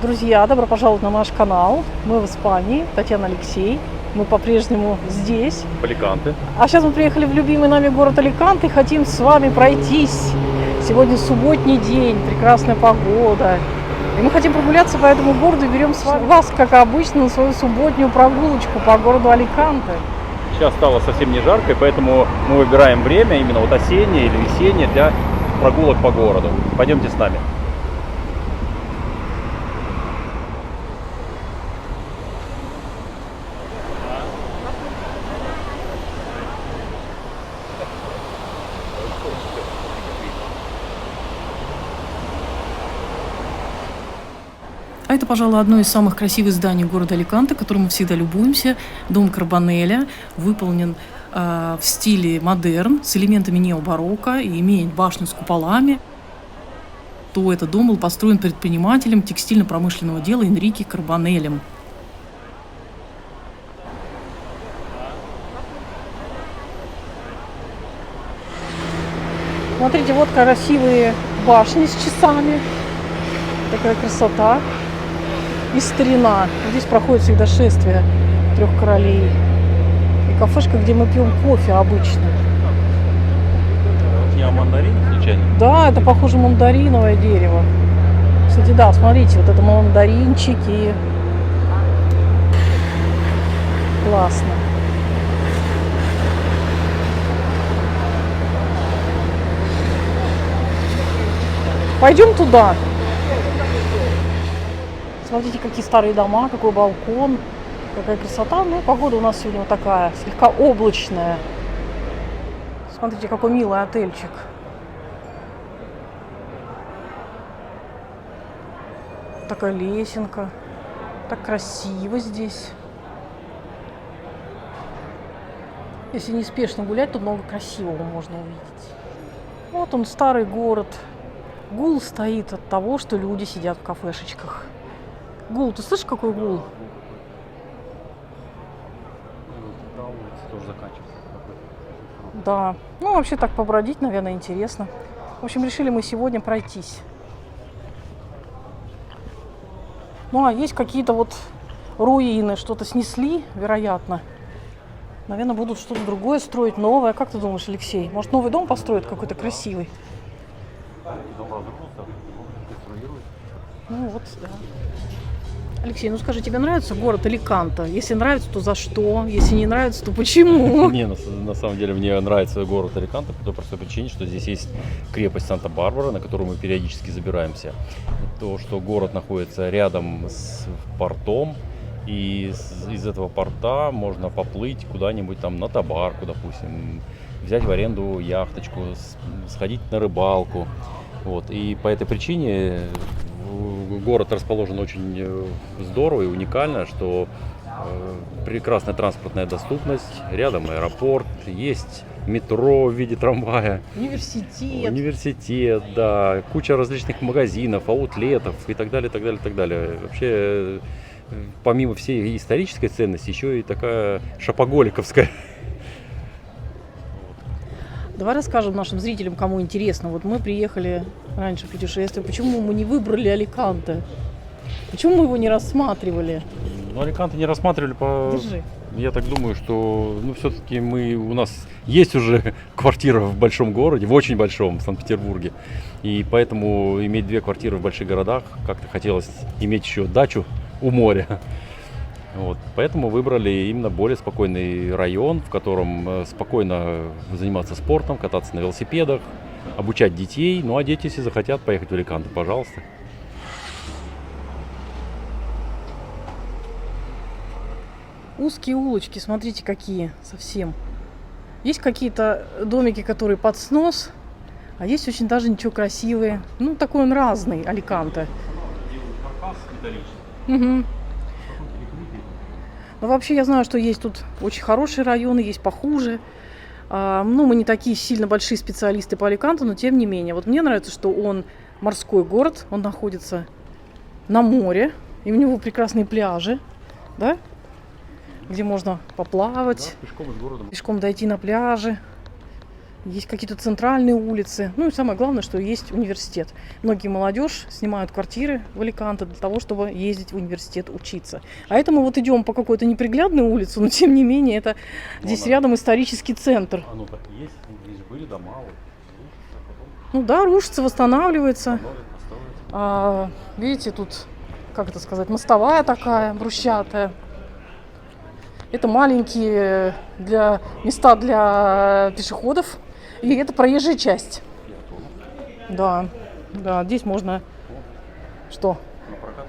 Друзья, добро пожаловать на наш канал. Мы в Испании, Татьяна, Алексей. Мы по-прежнему здесь. Аликанте. А сейчас мы приехали в любимый нами город Аликанте и хотим с вами пройтись. Сегодня субботний день, прекрасная погода. И мы хотим прогуляться по этому городу и берем вас, как обычно, на свою субботнюю прогулочку по городу Аликанте. Сейчас стало совсем не жарко, и поэтому мы выбираем время, именно вот осеннее или весеннее, для прогулок по городу. Пойдемте с нами. А это, пожалуй, одно из самых красивых зданий города Аликанте, которым мы всегда любуемся. Дом Карбонеля выполнен в стиле модерн, с элементами необарокко и имеет башню с куполами. То этот дом был построен предпринимателем текстильно-промышленного дела Энрике Карбонелем. Смотрите, вот красивые башни с часами. Такая красота. И старина. Здесь проходит всегда шествие трех королей. И кафешка, где мы пьем кофе обычно. Не мандарин, случайно? Да, это похоже мандариновое дерево. Кстати, да, смотрите, вот это мандаринчики. Классно. Пойдем туда. Смотрите, какие старые дома, какой балкон, какая красота. Ну, погода у нас сегодня вот такая, слегка облачная. Смотрите, какой милый отельчик. Такая лесенка. Так красиво здесь. Если неспешно гулять, то много красивого можно увидеть. Вот он, старый город. Гул стоит от того, что люди сидят в кафешечках. Гул, ты слышишь, какой гул? Да. Ну, вообще так побродить, наверное, интересно. В общем, решили мы сегодня пройтись. Ну, а есть какие-то вот руины, что-то снесли, вероятно. Наверное, будут что-то другое строить, новое. Как ты думаешь, Алексей? Может, новый дом построят какой-то красивый? Ну, вот, да. Алексей, ну скажи, тебе нравится город Аликанте? Если нравится, то за что? Если не нравится, то почему? Не, на самом деле мне нравится город Аликанте по той простой причине, что здесь есть крепость Санта-Барбара, на которую мы периодически забираемся. То, что город находится рядом с портом, и из этого порта можно поплыть куда-нибудь там на Табарку, допустим, взять в аренду яхточку, сходить на рыбалку. Вот. И по этой причине город расположен очень здорово и уникально, что прекрасная транспортная доступность, рядом аэропорт, есть метро в виде трамвая, университет, да, куча различных магазинов, аутлетов и так далее, так далее, так далее. Вообще, помимо всей исторической ценности, еще и такая шопоголиковская. Давай расскажем нашим зрителям, кому интересно. Вот мы приехали раньше в путешествие. Почему мы не выбрали Аликанте? Почему мы его не рассматривали? Ну, Аликанте не рассматривали по... Держи. Я так думаю, что все-таки у нас есть уже квартира в большом городе, в очень большом, в Санкт-Петербурге. И поэтому иметь две квартиры в больших городах, как-то хотелось иметь еще дачу у моря. Вот. Поэтому выбрали именно более спокойный район, в котором спокойно заниматься спортом, кататься на велосипедах, обучать детей. Ну а дети, если захотят поехать в Аликанте, пожалуйста. Узкие улочки, смотрите, какие совсем. Есть какие-то домики, которые под снос, а есть очень даже ничего красивые. Ну, такой он разный, Аликанте. Угу. Но вообще я знаю, что есть тут очень хорошие районы, есть похуже. Ну, мы не такие сильно большие специалисты по Аликанту, но тем не менее. Вот мне нравится, что он морской город, он находится на море, и у него прекрасные пляжи, да? Где можно поплавать, да, пешком из города. пешком дойти на пляже. есть какие-то центральные улицы. Ну и самое главное, что есть университет. Многие молодежь снимают квартиры в Аликанте для того, чтобы ездить в университет учиться. А это мы вот идем по какой-то неприглядной улице, но тем не менее это здесь рядом исторический центр. Оно так и есть, здесь были дома, вот, Ну да, рушится, восстанавливается. восстанавливается. Видите, тут, как это сказать, мостовая такая, брусчатая. Это маленькие места для пешеходов. И это проезжая часть. Да, да, здесь можно что?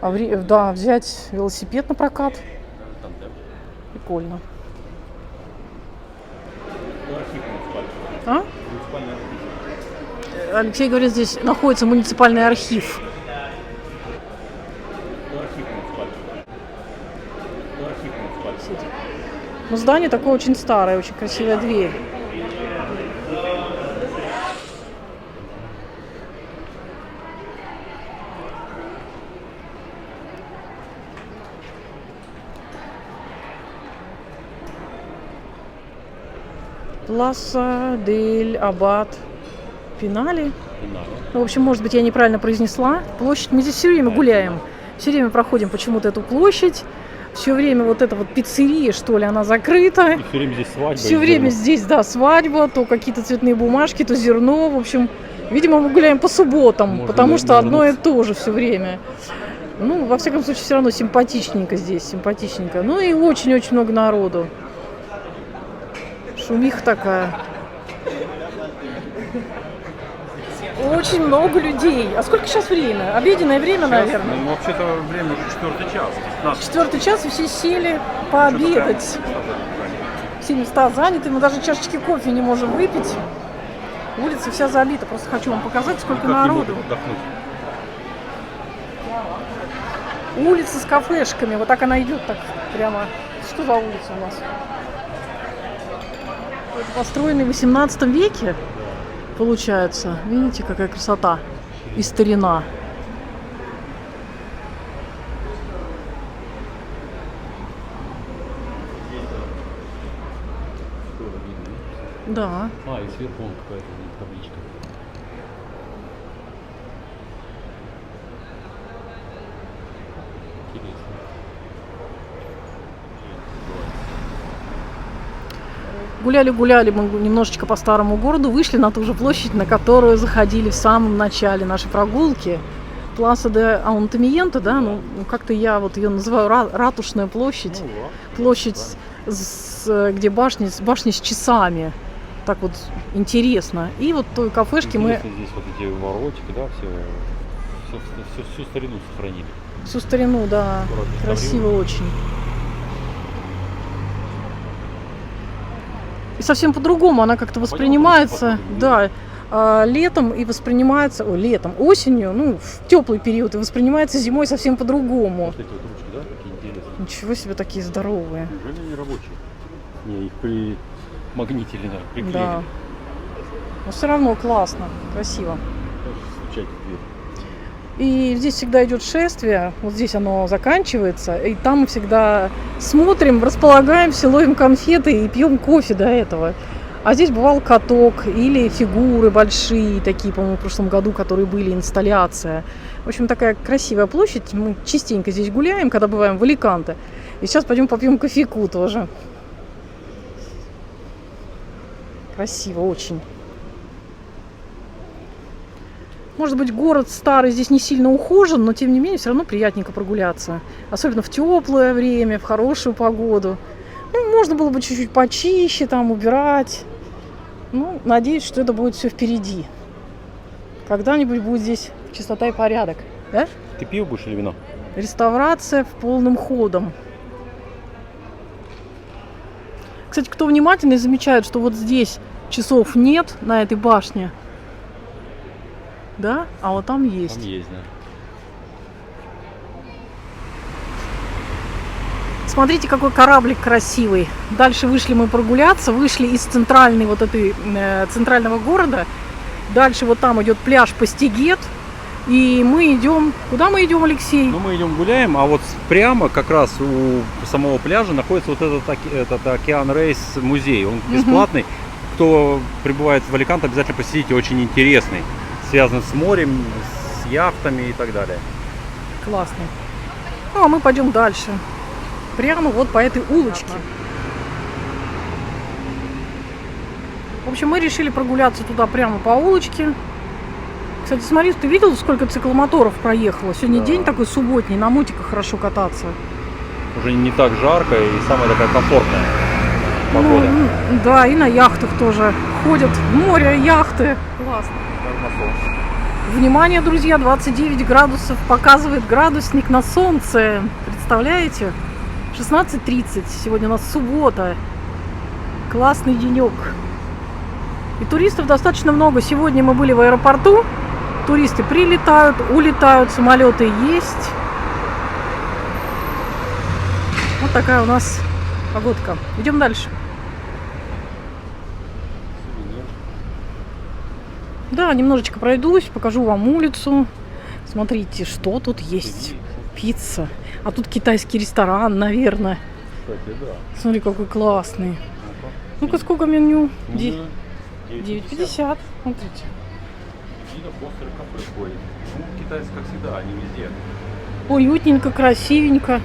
Да, взять велосипед на прокат. Прикольно. А? Алексей говорит, здесь находится муниципальный архив. Но здание такое очень старое, очень красивая дверь. Пласа дель Аббат Пинали. Ну, в общем, может быть, я неправильно произнесла. Площадь. Мы здесь все время гуляем. Все время проходим почему-то эту площадь. Все время вот эта вот пиццерия, что ли, она закрыта. И все время здесь свадьба. Все время здесь, да, свадьба, то какие-то цветные бумажки, то зерно. В общем, видимо, мы гуляем по субботам, Можно потому что одно и вернуться. то же все время. Ну, во всяком случае, все равно симпатичненько здесь, симпатичненько. Ну и очень-очень много народу. Шумиха такая. Очень много людей. А сколько сейчас время? Обеденное время, наверное. Ну, вообще-то время уже 4 час. 4 час, и все сели пообедать. Все места заняты, мы даже чашечки кофе не можем выпить. Улица вся забита. Просто хочу вам показать, сколько народу. Улица с кафешками. Вот так она идет, так прямо. Что за улица у нас? Это построенный в 18 веке, получается. Видите, какая красота и старина. Да. И сверху вон какая-то табличка. Интересно. Гуляли-гуляли мы немножечко по старому городу, вышли на ту же площадь, на которую заходили в самом начале нашей прогулки. Пласа де Аунтамиенто, да, ну как-то я вот ее называю ратушная площадь. Площадь, где башни с часами. Так вот интересно. И вот той кафешке мы... Здесь вот эти воротики, да, всю старину сохранили. Всю старину, да, красиво очень. И совсем по-другому она как-то воспринимается, да, летом и воспринимается, осенью, ну, в теплый период, и воспринимается зимой совсем по-другому. Вот эти вот ручки, да, такие интересные. Ничего себе, такие здоровые. Неужели они рабочие? Не, их примагнитили, да, приклеили. Да. Но все равно классно, красиво. Стучать в дверь. И здесь всегда идет шествие, вот здесь оно заканчивается, и там мы всегда смотрим, располагаемся, ловим конфеты и пьем кофе до этого. А здесь бывал каток или фигуры большие, такие, по-моему, в прошлом году, которые были, инсталляция. В общем, такая красивая площадь, мы частенько здесь гуляем, когда бываем в Аликанте. И сейчас пойдем попьем кофейку тоже. Красиво очень. Может быть, город старый здесь не сильно ухожен, но тем не менее все равно приятненько прогуляться. Особенно в теплое время, в хорошую погоду. Ну, можно было бы чуть-чуть почище там убирать. Ну, надеюсь, что это будет все впереди. Когда-нибудь будет здесь чистота и порядок. Да? Ты пиво будешь или вино? Реставрация в полном ходом. Кстати, кто внимательный, замечает, что вот здесь часов нет на этой башне. Да? А вот там есть. Там есть, да. Смотрите, какой кораблик красивый. Дальше вышли мы прогуляться, вышли из центральной вот этой центрального города. Дальше вот там идет пляж Пастигет. И мы идем... Куда мы идем, Алексей? Ну, мы идем гуляем, а вот прямо как раз у самого пляжа находится вот этот Океан Рейс музей. Он бесплатный. кто прибывает в Аликанте, обязательно посетите, очень интересный. Связан с морем, с яхтами и так далее. Классно. Ну, а мы пойдем дальше. Прямо вот по этой улочке. В общем, мы решили прогуляться туда прямо по улочке. Кстати, смотри, ты видел, сколько цикломоторов проехало? Сегодня Да. день такой субботний, на мотиках хорошо кататься. Уже не так жарко и самая такая комфортная погода. Ну, да, и на яхтах тоже ходят. Море, яхты. Классно. Внимание, друзья, 29 градусов показывает градусник на солнце. Представляете? 16:30. Сегодня у нас суббота. Классный денек. И туристов достаточно много. Сегодня мы были в аэропорту. Туристы прилетают, улетают, самолеты есть. Вот такая у нас погодка. Идем дальше. Да, немножечко пройдусь, покажу вам улицу. Смотрите, что тут есть. Пицца. А тут китайский ресторан, наверное. Кстати, да. Смотри, какой классный. Ну-ка, сколько меню? Ну, 9,50. Смотрите. Видно, постер кафе ходит. Ну, китайцы, как всегда, они везде. Уютненько, красивенько.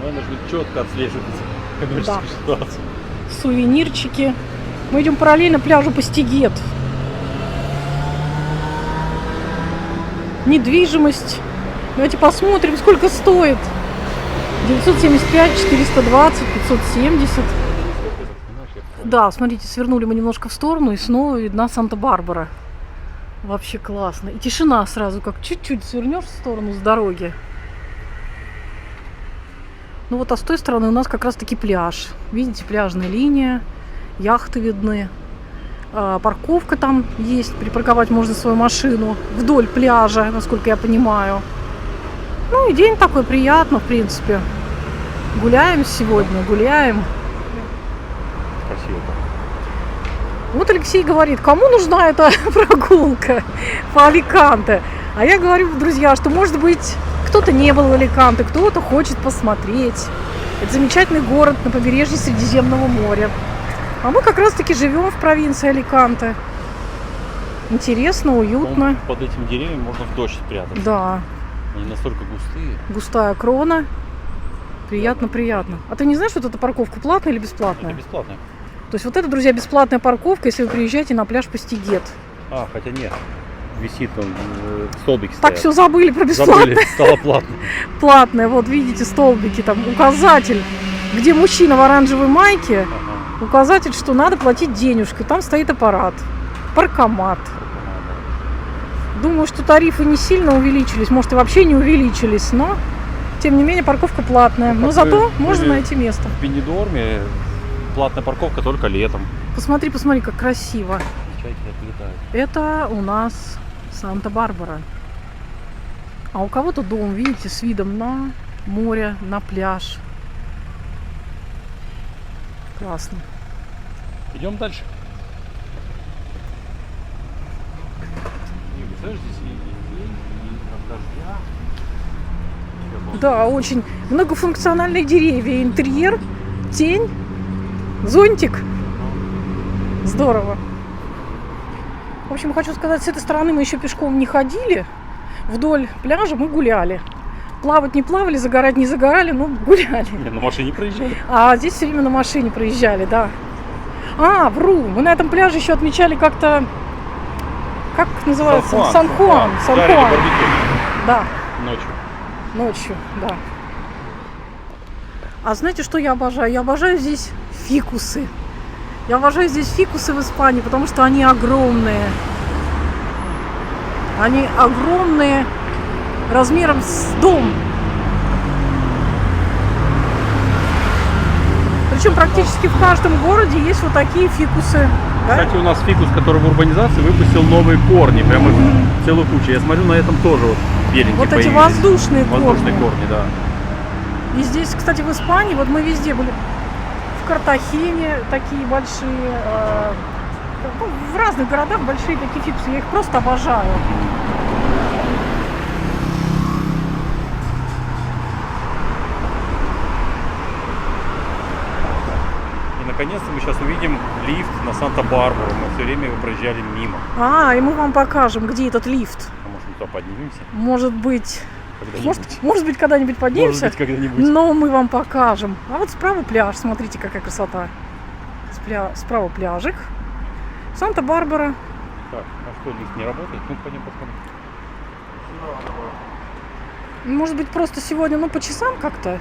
Надо же четко отслеживать коммерческую ситуацию. Сувенирчики. Мы идем параллельно пляжу Постигет. Недвижимость. Давайте посмотрим, сколько стоит. 975, 420, 570. Да, смотрите, свернули мы немножко в сторону, и снова видна Санта-Барбара. Вообще классно. И тишина сразу, как чуть-чуть свернешь в сторону с дороги. Ну вот, а с той стороны у нас как раз-таки пляж. Видите, пляжная линия, яхты видны. Парковка там есть, припарковать можно свою машину вдоль пляжа, насколько я понимаю. Ну и день такой приятно, в принципе. Гуляем сегодня, гуляем. Красиво. Вот Алексей говорит, кому нужна эта прогулка по Аликанте? А я говорю, друзья, что, может быть, кто-то не был в Аликанте, кто-то хочет посмотреть. Это замечательный город на побережье Средиземного моря. А мы как раз-таки живем в провинции Аликанте. Интересно, уютно. Под этими деревьями можно в дождь спрятаться. Да, Они настолько густые. густая крона. Приятно, приятно. А ты не знаешь, вот эта парковка платная или бесплатная? Это бесплатно. То есть вот это, друзья, бесплатная парковка, если вы приезжаете на пляж Постигет. А, хотя нет. Висит он, столбики Так стоят. все забыли про бесплатное. Забыли, стало платно. Платное. Вот видите, столбики, там указатель, где мужчина в оранжевой майке, Ага. указатель, что надо платить денежку. Там стоит аппарат. Паркомат. Думаю, что тарифы не сильно увеличились, может и вообще не увеличились, но тем не менее парковка платная. Ну, Но как зато вы можно были- найти место. В Бенидорме платная парковка только летом. Посмотри, посмотри, как красиво. Чайки отлетают. Это у нас Санта-Барбара. А у кого-то дом, видите, с видом на море, на пляж. Классно. Идем дальше. И, представляешь, здесь и день, и от дождя. Да, очень многофункциональные деревья, интерьер, тень, зонтик. Здорово. В общем, хочу сказать, с этой стороны мы еще пешком не ходили. Вдоль пляжа мы гуляли. Плавать не плавали, загорать не загорали, но гуляли. Не, на машине проезжали. А здесь все время на машине проезжали, да. А, вру, мы на этом пляже еще отмечали как-то, как называется? Сан-Хуан. Жарили Сан-Хуан. барбекю Да, ночью. ночью, да. А знаете, что я обожаю? Я обожаю здесь фикусы. Я обожаю здесь фикусы в Испании, потому что они огромные. Они огромные, размером с дом. Причем практически в каждом городе есть вот такие фикусы. Да? Кстати, у нас фикус, который в урбанизации, выпустил новые корни. Прямо целую кучу. Я смотрю, на этом тоже вот беленькие Вот эти появились. воздушные Воздушные корни. корни, да. И здесь, кстати, в Испании, вот мы везде были. В Картахене такие большие, ну, в разных городах большие такие фикусы. Я их просто обожаю. И наконец-то мы сейчас увидим лифт на Санта-Барбару. Мы все время его проезжали мимо. И мы вам покажем, где этот лифт. А может, мы туда поднимемся? Может быть, Когда-нибудь. может быть, когда-нибудь поднимемся. Может быть, когда-нибудь. Но мы вам покажем. А вот справа пляж, смотрите, какая красота. Справа пляжик. Санта-Барбара. Так, а что, лифт не работает? Ну, пойдем посмотрим. Может быть, просто сегодня, по часам как-то.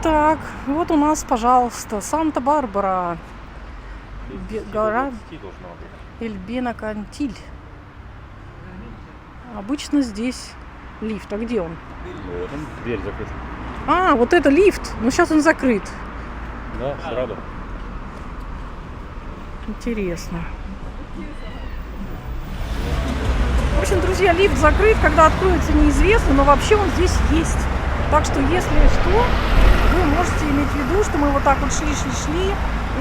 Так, вот у нас, пожалуйста, Санта-Барбара. Гора Эль-Бенакантиль. Обычно здесь лифт. А где он? Вот он, дверь закрыта. Вот это лифт. Но сейчас он закрыт. Да, сразу. Интересно. В общем, друзья, лифт закрыт. Когда откроется, неизвестно, но вообще он здесь есть. Так что, если что, вы можете иметь в виду, что мы вот так вот шли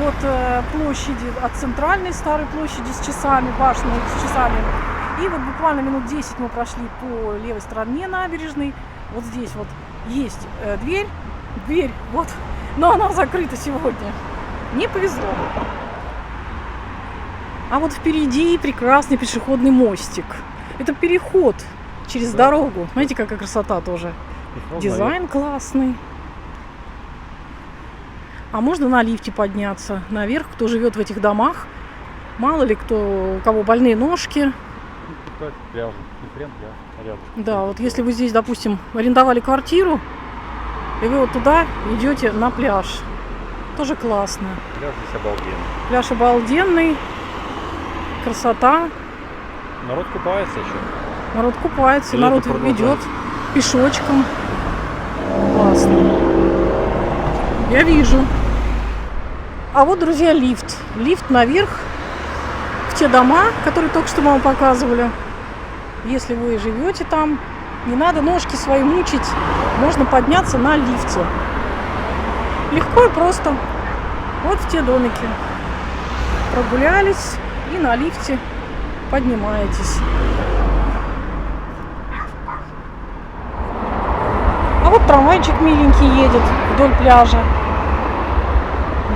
от площади, от центральной старой площади с часами, башни с часами. И вот буквально минут 10 мы прошли по левой стороне набережной. Вот здесь вот есть дверь, вот, но она закрыта сегодня. Не повезло. А вот впереди прекрасный пешеходный мостик. Это переход через дорогу. Знаете, какая красота тоже. Дизайн классный. А можно на лифте подняться наверх, кто живет в этих домах. Мало ли у кого больные ножки. Пляж. Не прям пляж, а рядом. Да, вот если вы здесь, допустим, арендовали квартиру, и вы вот туда идете на пляж. Тоже классно. Пляж здесь обалденный. Пляж обалденный. Красота. Народ купается еще. Народ купается, Лето народ продолжается. идет пешочком. Классно. Я вижу. А вот, друзья, лифт. Лифт наверх в те дома, которые только что мы вам показывали. Если вы живете там, не надо ножки свои мучить. Можно подняться на лифте. Легко и просто. Вот в те домики. Прогулялись и на лифте поднимаетесь. А вот трамвайчик миленький едет вдоль пляжа.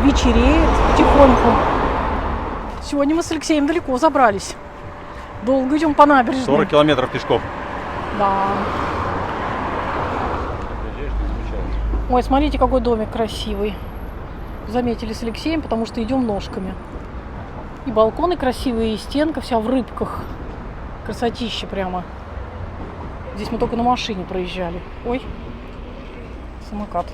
Вечереет потихоньку. Сегодня мы с Алексеем далеко забрались. Долго идем по набережной. 40 километров пешком. Да. Ой, смотрите, какой домик красивый. Заметили с Алексеем, потому что идем ножками. И балконы красивые, и стенка вся в рыбках. Красотища прямо. Здесь мы только на машине проезжали. Ой, самокат.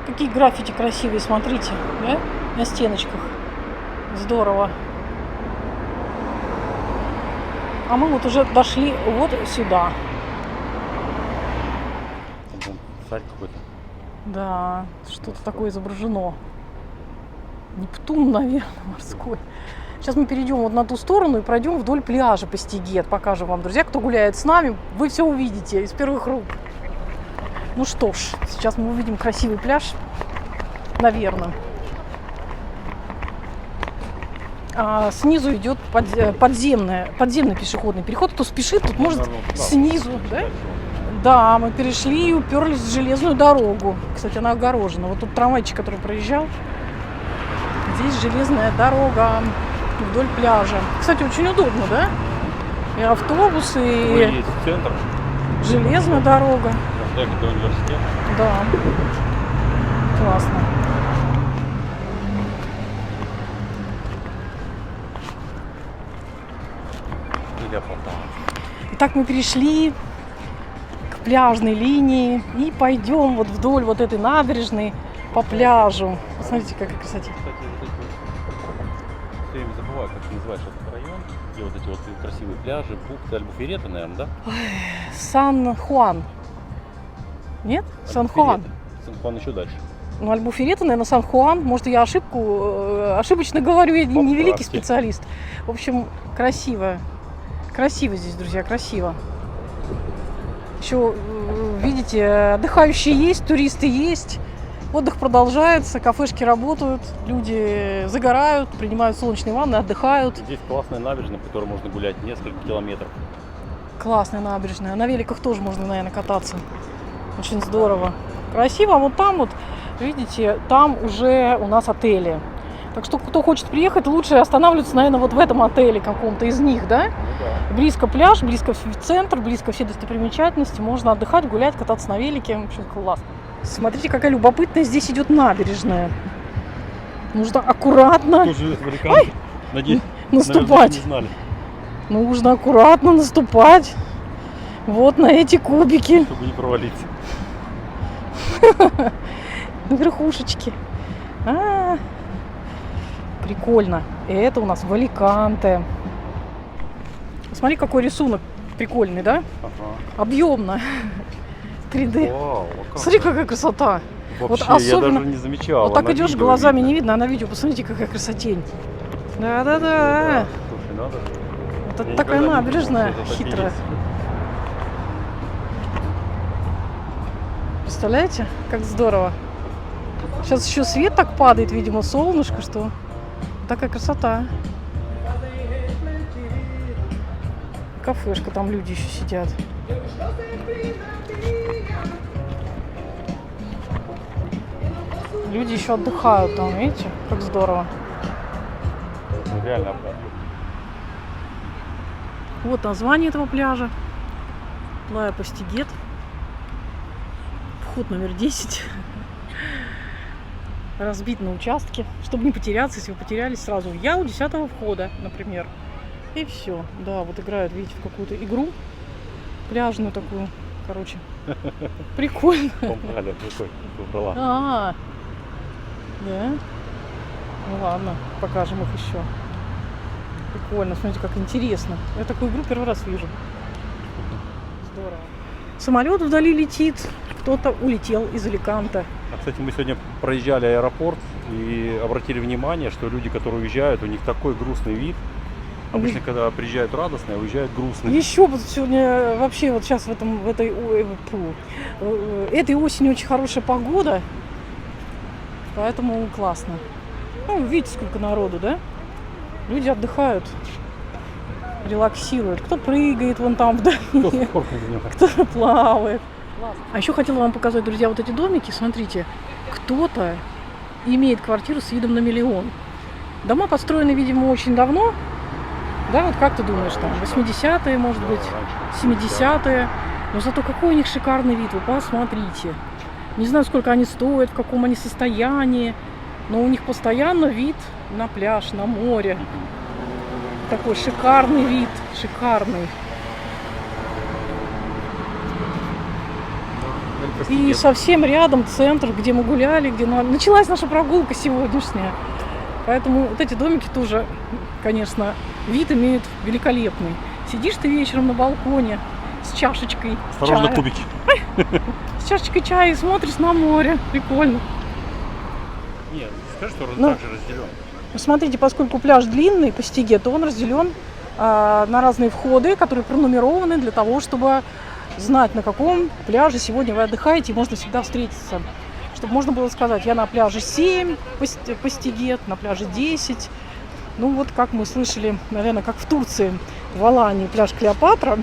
Какие граффити красивые, смотрите, да? На стеночках. Здорово. А мы вот уже дошли вот сюда. Там царь какой-то. Да, что-то такое изображено. Нептун, наверное, морской. Сейчас мы перейдем вот на ту сторону и пройдем вдоль пляжа по Стигет. Покажем вам, друзья, кто гуляет с нами. Вы все увидите из первых рук. Ну что ж, сейчас мы увидим красивый пляж, наверное. А снизу идет подземный пешеходный переход. Кто спешит, тут может снизу, да? Да, мы перешли и уперлись в железную дорогу. Кстати, она огорожена. Вот тут трамвайчик, который проезжал. Здесь железная дорога вдоль пляжа. Кстати, очень удобно, да? И автобус, и Есть центр. железная дорога. Доехать до университета. Да. Классно. Итак, мы перешли к пляжной линии и пойдем вот вдоль вот этой набережной по пляжу. Посмотрите, какая красота. Кстати, вот эти все время забываю, как называется этот район, где вот эти вот красивые пляжи, бухты, Альбуферета, наверное, да? Сан-Хуан. Нет? Сан-Хуан. Сан-Хуан еще дальше. Ну, Альбуферета, наверное, Сан-Хуан. Может, я ошибочно говорю, я не великий специалист. В общем, красиво. Красиво здесь, друзья, красиво. Еще, видите, отдыхающие есть, туристы есть. Отдых продолжается, кафешки работают, люди загорают, принимают солнечные ванны, отдыхают. Здесь классная набережная, по которой можно гулять несколько километров. Классная набережная. На великах тоже можно, наверное, кататься. Очень здорово. Красиво. А вот там вот Видите, там уже у нас отели. Так что, кто хочет приехать, лучше останавливаться, наверное, вот в этом отеле каком-то из них, да? Ну да. Близко пляж, близко центр, близко все достопримечательности. Можно отдыхать, гулять, кататься на велике. В общем, классно. Смотрите, какая любопытная здесь идет набережная. Нужно аккуратно Кто живет в Аликанте? Надеюсь, наступать. наверное, не знали. Нужно аккуратно наступать. Вот на эти кубики. Чтобы не провалиться. На верхушечке. Прикольно. Это у нас в Аликанте. Смотри, какой рисунок прикольный, да? Ага. Объемно. 3D. Вау, а как? Смотри, какая красота. Вообще, вот особенно- я даже не замечал. Вот так на идешь, видео глазами видно. не видно, а на видео посмотрите, какая красотень. Да-да-да. Слушай, надо же. Вот это Я такая никогда не думал, набережная что это так и хитрая. есть. Представляете, как здорово. Сейчас еще свет так падает, видимо, солнышко, что такая красота. Кафешка, там люди еще сидят. Люди еще отдыхают там, видите, как здорово. Ну, реально обалдеть. Вот название этого пляжа. Плая Пастигет. Вход номер 10. Разбит на участке, чтобы не потеряться. Если вы потерялись, сразу я у 10-го входа, например. И все. Да, вот играют, видите, в какую-то игру. Пляжную такую, короче. Прикольно. Галя какой выбрала. Да? Ну ладно, покажем их еще. Прикольно, смотрите, как интересно. Я такую игру первый раз вижу. Здорово. Самолет вдали летит, кто-то улетел из Аликанте. А, кстати, мы сегодня проезжали аэропорт и обратили внимание, что люди, которые уезжают, у них такой грустный вид. Обычно, когда приезжают радостные, а уезжают грустные. Еще вот сегодня вообще вот сейчас этой осенью очень хорошая погода, поэтому классно. Ну, видите, сколько народу, да? Люди отдыхают, релаксируют. Кто прыгает вон там вдали, Кто спортом занимается? кто плавает. А еще хотела вам показать, друзья, вот эти домики. Смотрите, кто-то имеет квартиру с видом на миллион. Дома построены, видимо, очень давно. Да, вот как ты думаешь, там, 80-е, может быть, 70-е. Но зато какой у них шикарный вид, вы посмотрите. Не знаю, сколько они стоят, в каком они состоянии, но у них постоянно вид на пляж, на море. Такой шикарный вид, шикарный. И совсем рядом центр, где мы гуляли, где началась наша прогулка сегодняшняя. Поэтому вот эти домики тоже, конечно, вид имеют великолепный. Сидишь ты вечером на балконе с чашечкой Осторожно, чая. кубики. С чашечкой чая и смотришь на море. Прикольно. Нет, скажи, что Ну, так же разделен. Смотрите, поскольку пляж длинный, Пастигет, то он разделен на разные входы, которые пронумерованы для того, чтобы знать, на каком пляже сегодня вы отдыхаете, и можно всегда встретиться. Чтобы можно было сказать, я на пляже 7, Пастигет, на пляже 10. Ну вот, как мы слышали, наверное, как в Турции, в Алании, пляж Клеопатра,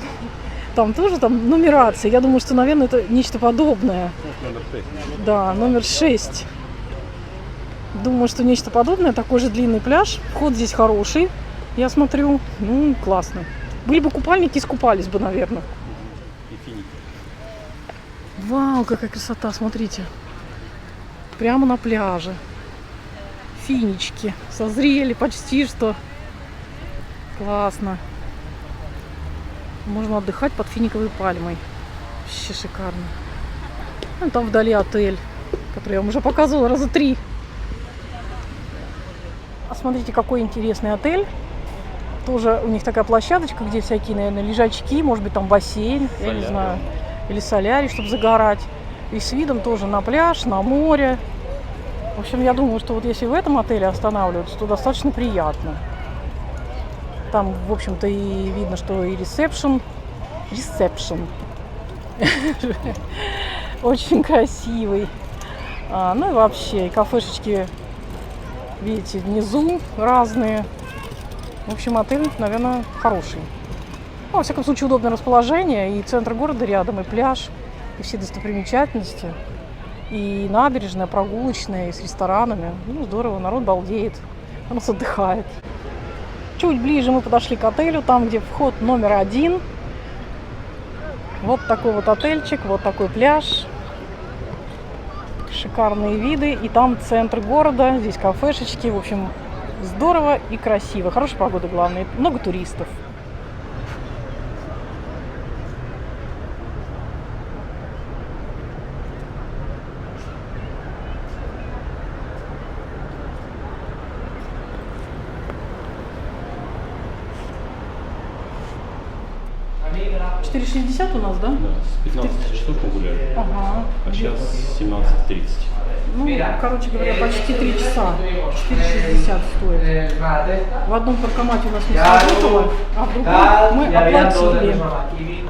там тоже там нумерация. Я думаю, что, наверное, это нечто подобное. Номер 6. Да, номер 6. Думаю, что нечто подобное, такой же длинный пляж. Вход здесь хороший, я смотрю, ну, классно. Были бы купальники, искупались бы, наверное. И финики. Вау, какая красота, смотрите. Прямо на пляже. Финички созрели почти что. Классно. Можно отдыхать под финиковой пальмой. Вообще шикарно. Ну, там вдали отель, который я вам уже показывала раза 3. А смотрите, какой интересный отель. Тоже у них такая площадочка, где всякие, наверное, лежачки, может быть, там бассейн, я не знаю, или солярий, чтобы загорать. И с видом тоже на пляж, на море. В общем, я думаю, что вот если в этом отеле останавливаться, то достаточно приятно. Там, в общем-то, и видно, что и ресепшн очень красивый. Ну и вообще, и кафешечки, видите, внизу разные. В общем, отель, наверное, хороший. Ну, во всяком случае, удобное расположение. И центр города рядом, и пляж, и все достопримечательности. И набережная, прогулочная, и с ресторанами. Ну, здорово, народ балдеет, народ отдыхает. Чуть ближе мы подошли к отелю, там, где вход номер 1. Вот такой вот отельчик, вот такой пляж. Шикарные виды. И там центр города, здесь кафешечки. В общем, здорово и красиво. Хорошая погода, главное. Много туристов. Да. 4,60 у нас, да? Да, с 15 часов мы гуляем, Ага. а сейчас 17:30. Ну, короче говоря, почти 3 часа. 4,60 стоит. В одном паркомате у нас не сработало, а в другом мы оплатили.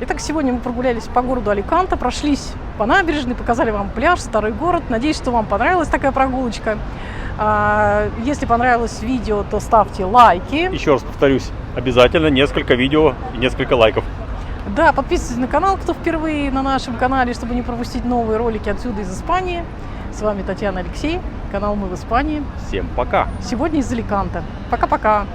Итак, сегодня мы прогулялись по городу Аликанте, прошлись по набережной, показали вам пляж, старый город. Надеюсь, что вам понравилась такая прогулочка. Если понравилось видео, то ставьте лайки. Еще раз повторюсь, обязательно несколько видео и несколько лайков. Да, подписывайтесь на канал, кто впервые на нашем канале, чтобы не пропустить новые ролики отсюда из Испании. С вами Татьяна, Алексей, канал «Мы в Испании». Всем пока! Сегодня из Аликанте. Пока-пока!